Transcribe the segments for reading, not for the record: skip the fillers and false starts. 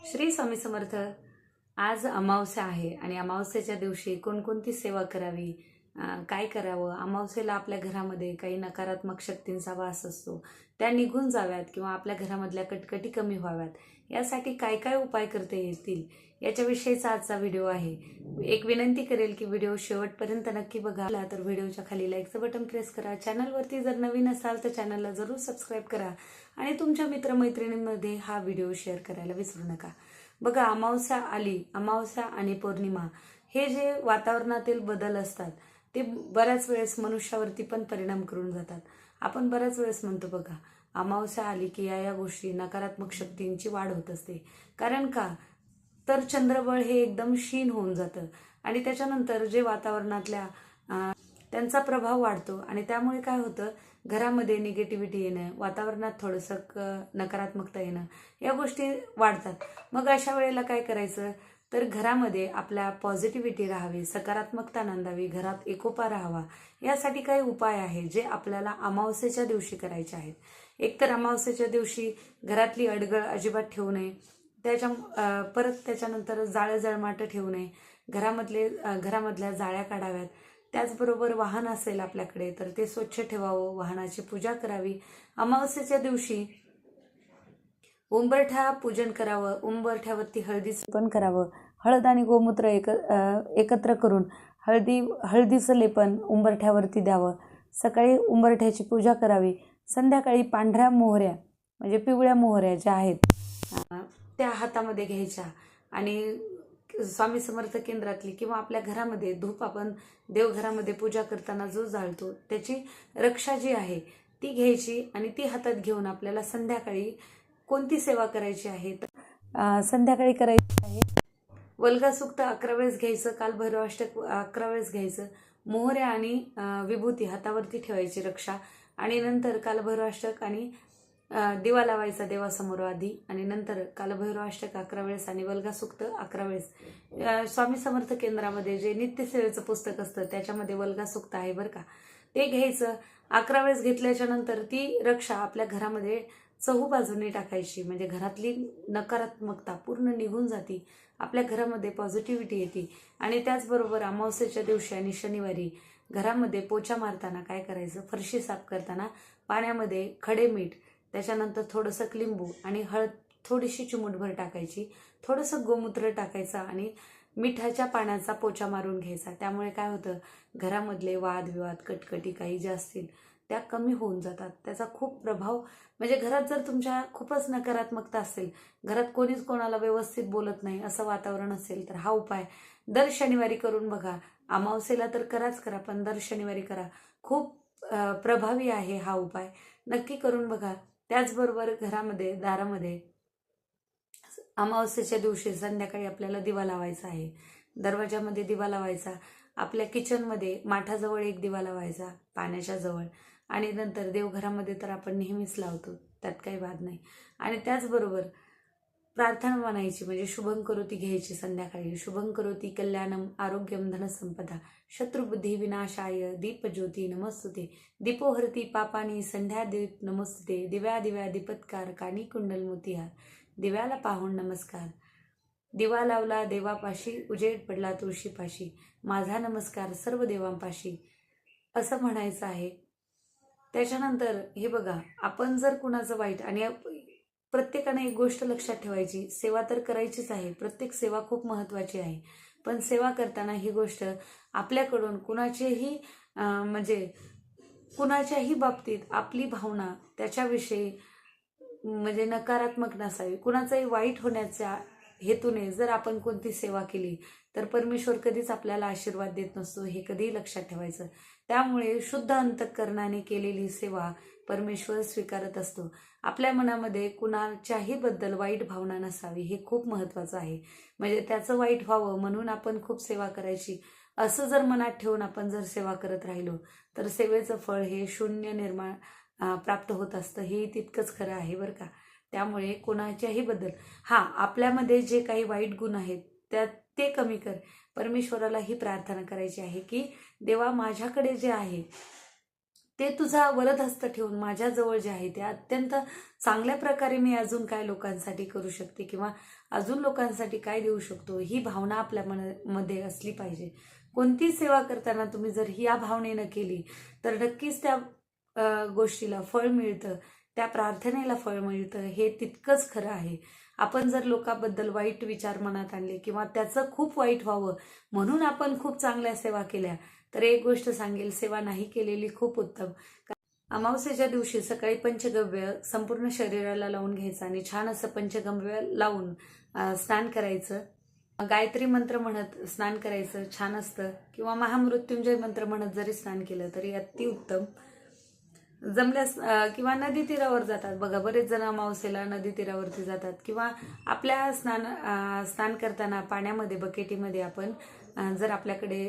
श्री स्वामी समर्थ. आज अमावस्या आहे आणि अमावस्येच्या दिवशी कोणकोणती सेवा करावी, काय करावं. अमावस्येला आपल्या घरामध्ये काही नकारात्मक शक्तींचा वास असतो, त्या निघून जाव्यात किंवा आपल्या घरामधल्या कटकटी कमी व्हाव्यात, यासाठी काय काय उपाय करता येतील याच्याविषयीचा आजचा व्हिडिओ आहे. एक विनंती करेल की व्हिडिओ शेवटपर्यंत नक्की बघा. तर व्हिडिओच्या खाली लाईकचं बटन प्रेस करा. चॅनलवरती जर नवीन असाल तर चॅनलला जरूर सबस्क्राईब करा आणि तुमच्या मित्रमैत्रिणींमध्ये हा व्हिडिओ शेअर करायला विसरू नका. बघा, अमावस्या आली, अमावस्या आणि पौर्णिमा हे जे वातावरणातील बदल असतात ते बऱ्याच वेळेस मनुष्यावरती पण परिणाम करून जातात. आपण बऱ्याच वेळेस म्हणतो बघा, अमावस्या आली की या गोष्टी नकारात्मक शक्तींची वाढ होत असते. कारण का, तर चंद्रबळ हे एकदम क्षीण होऊन जातं आणि त्याच्यानंतर जे वातावरणातल्या त्यांचा प्रभाव वाढतो आणि त्यामुळे काय होतं, घरामध्ये निगेटिव्हिटी येणं, वातावरणात थोडंसं नकारात्मकता येणं, या गोष्टी वाढतात. मग अशा वेळेला काय करायचं, तर घरामध्ये आपल्या पॉझिटिव्हिटी राहावी, सकारात्मकता नांदावी, घरात एकोपा राहावा, यासाठी काही उपाय आहे जे आपल्याला अमावस्येच्या दिवशी करायचे आहेत. एकतर अमावस्येच्या दिवशी घरातली अडगळ अजिबात ठेवू नये. परत त्याच्यानंतर जळमाटं ठेवू नये. घरामधल्या जाळ्या काढाव्यात. त्याचबरोबर वाहन असेल आपल्याकडे तर ते स्वच्छ ठेवावं, वाहनाची पूजा करावी. अमावस्येच्या दिवशी उंबरठा पूजन करावं, उंबरठ्यावरती हळदीचं पण करावं. हळद आणि गोमूत्र एकत्र करून हळदीचं लेपन उंबरठ्यावरती द्यावं. सकाळी उंबरठ्याची पूजा करावी. संध्याकाळी पांढऱ्या मोहऱ्या म्हणजे पिवळ्या मोहऱ्या ज्या आहेत त्या हातामध्ये घ्यायच्या आणि स्वामी समर्थ केंद्रातली किंवा आपल्या घरामध्ये धूप, आपण देवघरामध्ये पूजा करताना जो जाळतो त्याची रक्षा जी आहे ती घ्यायची आणि ती हातात घेऊन आपल्याला संध्याकाळी कोणती सेवा करायची आहे, तर संध्याकाळी करायची आहे वल्गसूक्त 11 वेळेस घ्यायचं, कालभैरवाष्टक 11 वेळेस घ्यायचं, मोहऱ्या आणि विभूती हातावरती ठेवायची रक्षा, आणि नंतर कालभैरवाष्टक आणि दिवा लावायचा देवासमोर आधी, आणि नंतर कालभैरवाष्टक 11 वेळेस आणि वल्गसूक्त 11 वेळेस. स्वामी समर्थ केंद्रामध्ये जे नित्यसेवेचं पुस्तक असतं त्याच्यामध्ये वल्गसूक्त आहे बरं का, ते घ्यायचं. 11 वेळेस घेतल्याच्या नंतर ती रक्षा आपल्या घरामध्ये चहूबाजूने टाकायची, म्हणजे घरातली नकारात्मकता पूर्ण निघून जाती, आपल्या घरामध्ये पॉझिटिव्हिटी येते. आणि त्याचबरोबर अमावस्येच्या दिवशी आणि शनिवारी घरामध्ये पोछा मारताना काय करायचं, फरशी साफ करताना पाण्यामध्ये खडे मीठ, त्याच्यानंतर थोडंसं लिंबू आणि हळद थोडीशी चिमूटभर टाकायची, थोडंसं गोमूत्र टाकायचं आणि मिठाच्या पाण्याचा पोछा मारून घ्यायचा. त्यामुळे काय होतं, घरामधले वादविवाद, कटकटी काही ज्या असतील त्या कमी होऊन जातात. त्याचा खूप प्रभाव, म्हणजे घरात जर तुमच्या खूपच नकारात्मकता असेल, घरात कोणीच कोणाला व्यवस्थित बोलत नाही असं वातावरण असेल, तर हा उपाय दर शनिवारी करून बघा. अमावस्येला तर कराच करा, पण दर शनिवारी करा. खूप प्रभावी आहे हा उपाय, नक्की करून बघा. त्याचबरोबर घरामध्ये, दारामध्ये अमावस्येच्या दिवशी संध्याकाळी आपल्याला दिवा लावायचा आहे. दरवाजामध्ये दिवा लावायचा, आपल्या किचनमध्ये माठाजवळ एक दिवा लावायचा, पाण्याच्या जवळ, आणि नंतर देवघरामध्ये तर आपण नेहमीच लावतो, त्यात काही वाद नाही. आणि त्याचबरोबर प्रार्थना म्हणायची, म्हणजे शुभं करोती घ्यायची संध्याकाळी. शुभं करोती कल्याणम आरोग्यम धनसंपदा शत्रुबुद्धी विनाशाय दीपज्योती नमस्तुते दीपोहरती पापानी संध्या दीप नमस्तुते दिव्या दिव्या दीपत्कार कानी कुंडल मोतिहार दिव्याला पाहून नमस्कार. दिवा लावला देवापाशी, उजेड पडला तुळशीपाशी, माझा नमस्कार सर्व देवांपाशी, असं म्हणायचं आहे. त्याच्यानंतर हे बघा, आपण जर कुणाचं वाईट, आणि प्रत्येकाने एक गोष्ट लक्षात ठेवायची, सेवा तर करायचीच आहे, प्रत्येक सेवा खूप महत्त्वाची आहे, पण सेवा करताना ही गोष्ट आपल्याकडून कुणाचेही म्हणजे कुणाच्याही बाबतीत आपली भावना त्याच्याविषयी म्हणजे नकारात्मक नसावी. कुणाचाही वाईट होण्याच्या हेतूने जर आपण कोणती सेवा केली तर परमेश्वर कधीच आपल्याला आशीर्वाद देत नसतो, हे कधीही लक्षात ठेवायचं. त्यामुळे शुद्ध अंतःकरणाने केलेली सेवा परमेश्वर स्वीकारत असतो. आपल्या मनामध्ये कुणाच्याही बद्दल वाईट भावना नसावी, हे खूप महत्त्वाचं आहे. म्हणजे त्याचं वाईट व्हावं म्हणून आपण खूप सेवा करायची असं जर मनात ठेवून आपण जर सेवा करत राहिलो तर सेवेचं फळ हे शून्य प्राप्त होत असतं, हे तितकंच खरं आहे बरं का. त्यामुळे कोणाच्याही बद्दल, आपल्यामध्ये जे काही वाईट गुण आहेत ते कमी कर. परमेश्वराला ही प्रार्थना करायची आहे की देवा, माझ्याकडे जे आहे ते तुझा वरद हस्त ठेवून माझ्याजवळ जे आहे ते अत्यंत चांगल्या प्रकारे मी अजून काय लोकांसाठी करू शकते किंवा अजून लोकांसाठी काय देऊ शकतो, ही भावना आपल्या मध्ये असली पाहिजे. कोणती सेवा करताना तुम्ही जर या भावनेनं केली तर नक्कीच त्या गोष्टीला फळ मिळतं, त्या प्रार्थनेला फळ मिळतं, हे तितकंच खरं आहे. आपण जर लोकांबद्दल वाईट विचार मनात आणले किंवा त्याचं खूप वाईट व्हावं म्हणून आपण खूप चांगल्या सेवा केल्या, तर एक गोष्ट सांगेल, सेवा नाही केलेली खूप उत्तम. अमावस्येच्या दिवशी सकाळी पंचगव्य संपूर्ण शरीराला लावून घ्यायचं आणि छान असं पंचगव्य लावून स्नान करायचं. गायत्री मंत्र म्हणत स्नान करायचं, छान असतं. किंवा महामृत्युंजय मंत्र म्हणत जरी स्नान केलं तरी अतिउत्तम. जमल्यास किंवा नदी तीरावर जातात बघा, बरेच जण अमावस्येला नदी तीरावरती जातात किंवा आपल्या स्नान करताना पाण्यामध्ये बकेटीमध्ये आपण जर आपल्याकडे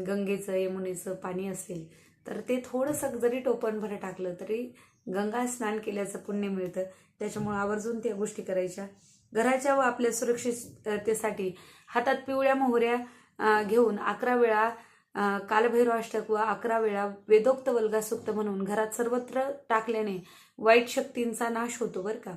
गंगेचं यमुनेचं पाणी असेल तर ते थोडंसं जरी टोपणभर टाकलं तरी गंगा स्नान केल्याचं पुण्य मिळतं. त्याच्यामुळे आवर्जून त्या गोष्टी करायच्या. घराच्या व आपल्या सुरक्षिततेसाठी हातात पिवळ्या मोहऱ्या घेऊन 11 वेळा कालभैरवाष्टक व 11 वेळा वेदोक्त वल्गा सूक्त म्हणून घरात सर्वत्र टाकल्याने वाईट शक्तींचा नाश होतो बरं का.